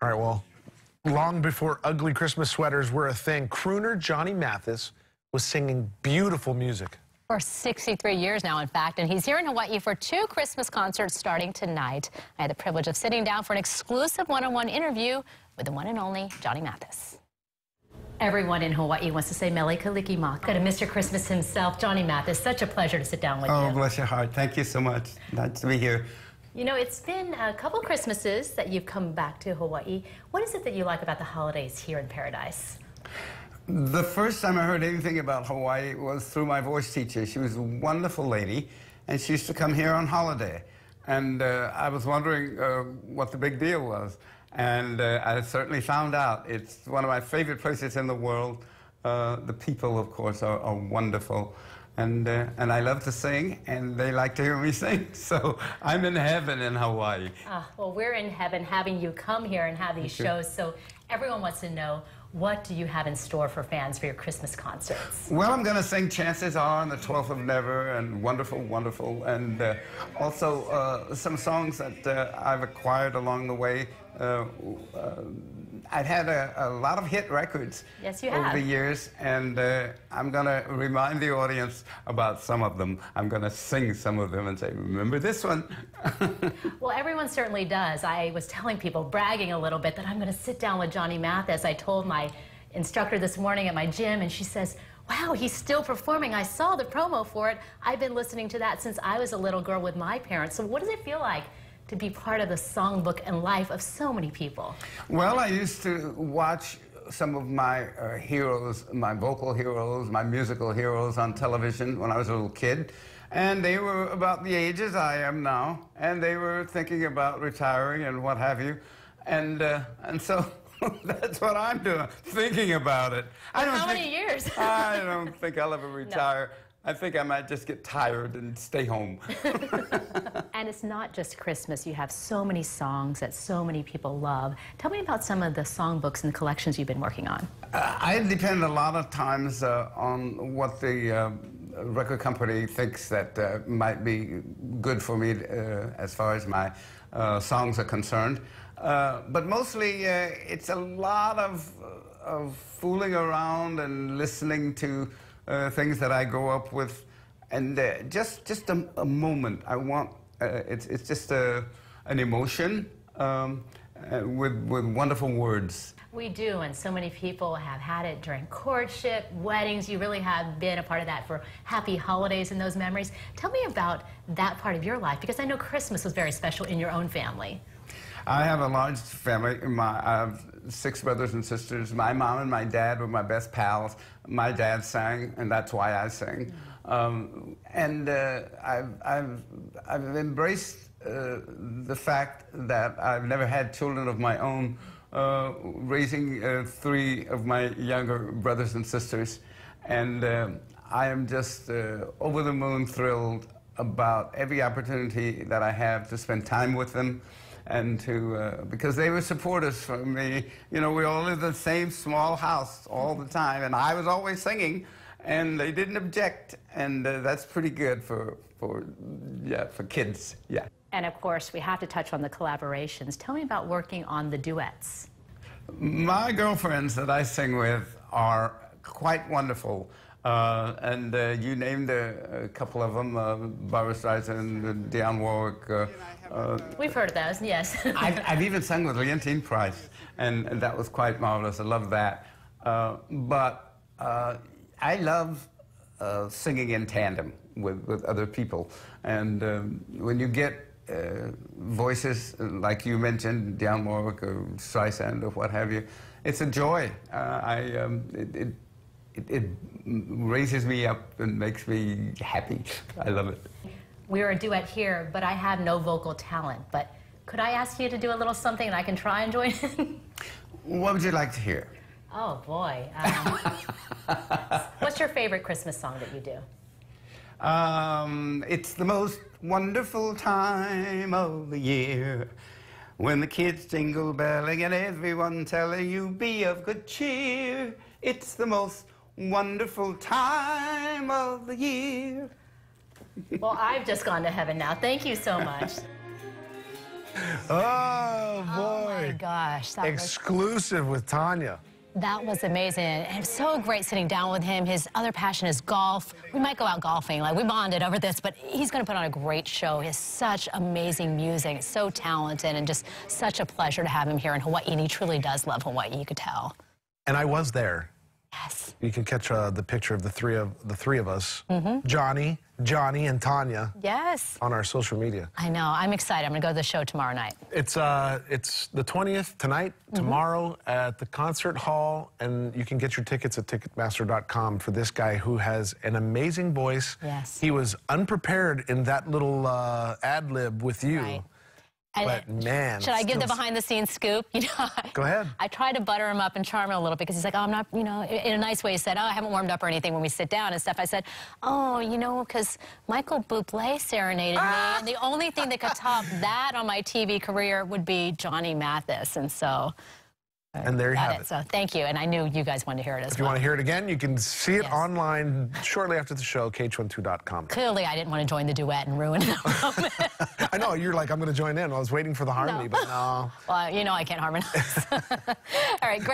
All right, well, long before ugly Christmas sweaters were a thing, crooner Johnny Mathis was singing beautiful music. For 63 years now, in fact, and he's here in Hawaii for 2 Christmas concerts starting tonight. I had the privilege of sitting down for an exclusive one-on-one interview with the one and only Johnny Mathis. Everyone in Hawaii wants to say Mele Kalikimaka to Mr. Christmas himself, Johnny Mathis. Such a pleasure to sit down with you. Oh, bless your heart. Thank you so much. Nice to be here. You know, it's been a couple Christmases that you've come back to Hawaii. What is it that you like about the holidays here in Paradise? The first time I heard anything about Hawaii was through my voice teacher. She was a wonderful lady, and she used to come here on holiday. And I was wondering what the big deal was. And I certainly found out. It's one of my favorite places in the world. The people, of course, are wonderful. And I love to sing, and they like to hear me sing. So I'm in heaven in Hawaii. Well, we're in heaven having you come here and have these shows. So everyone wants to know, what do you have in store for fans for your Christmas concerts? Well, I'm going to sing Chances Are and The 12th of Never and Wonderful, Wonderful, and also some songs that I've acquired along the way. I've had a lot of hit records over the years, and I'm going to remind the audience about some of them. I'm going to sing some of them and say, remember this one? Well, everyone certainly does. I was telling people, bragging a little bit, that I'm going to sit down with Johnny Mathis. I told my instructor this morning at my gym, and she says, wow, he's still performing. I saw the promo for it. I've been listening to that since I was a little girl with my parents. So what does it feel like to be part of the songbook and life of so many people? Well, I used to watch some of my heroes, my vocal heroes, my musical heroes on television when I was a little kid. And they were about the ages I am now. And they were thinking about retiring and what have you. And so that's what I'm doing, thinking about it. How many years? I don't think I'll ever retire. No. I think I might just get tired and stay home. And it's not just Christmas. You have so many songs that so many people love. Tell me about some of the songbooks and the collections you've been working on. I depend a lot of times on what the record company thinks that might be good for me as far as my songs are concerned. But mostly it's a lot of fooling around and listening to things that I grow up with, and just a moment. I want it's just an emotion with wonderful words. We do, and so many people have had it during courtship, weddings. You really have been a part of that for happy holidays and those memories. Tell me about that part of your life, because I know Christmas was very special in your own family. I have a large family. I have 6 brothers and sisters. My mom and my dad were my best pals. My dad sang, and that's why I sing. And I've embraced the fact that I've never had children of my own, raising 3 of my younger brothers and sisters. And I am just over the moon thrilled about every opportunity that I have to spend time with them, and to, because they were supporters for me. You know, we all lived in the same small house all the time, and I was always singing, and they didn't object, and that's pretty good for kids, yeah. And of course, we have to touch on the collaborations. Tell me about working on the duets. My girlfriends that I sing with are quite wonderful. And you named a couple of them, Barbra Streisand, Dionne Warwick. We've heard of those, yes. I've even sung with Leontyne Price, and that was quite marvelous. I love that. But I love singing in tandem with other people. And when you get voices like you mentioned, Dionne Warwick or Streisand or what have you, it's a joy. It raises me up and makes me happy. I love it. We're a duet here, but I have no vocal talent. But could I ask you to do a little something and I can try and join in? What would you like to hear? Oh, boy. What's your favorite Christmas song that you do? It's the most wonderful time of the year, when the kids jingle belling and everyone telling you be of good cheer. It's the most wonderful time of the year. Well, I've just gone to heaven now. Thank you so much. Oh, Oh my boy. gosh, Exclusive with Tanya. that was amazing. And it's so great sitting down with him. His other passion is golf. We might go out golfing, like we bonded over this, but he's going to put on a great show. He has such amazing music, so talented, and just such a pleasure to have him here in Hawaii. And he truly does love Hawaii, you could tell. And I was there. Yes. You can catch the picture of the three of us, Johnny, and Tanya, Yes. on our social media. I know. I'm excited. I'm going to go to the show tomorrow night. It's the 20th tonight, tomorrow at the concert hall, and you can get your tickets at Ticketmaster.com for this guy who has an amazing voice. Yes. He was unprepared in that little ad lib with you. Right. But man, should I give the still- behind-the-scenes scoop? You know, Go ahead. I tried to butter him up and charm him a little because he's like, oh, I'm not, you know, in a nice way. He said, oh, I haven't warmed up or anything when we sit down and stuff. I said, oh, you know, because Michael Bublé serenaded me, and the only thing that could top that on my TV career would be Johnny Mathis, and so. And there you Got have it. So thank you, and I knew you guys wanted to hear it as If you well. want to hear it again, you can see it Yes. online shortly after the show, KH12.com. Clearly, I didn't want to join the duet and ruin the moment. I know, you're like, I'm going to join in. I was waiting for the harmony, but no. Well, you know I can't harmonize. All right, great.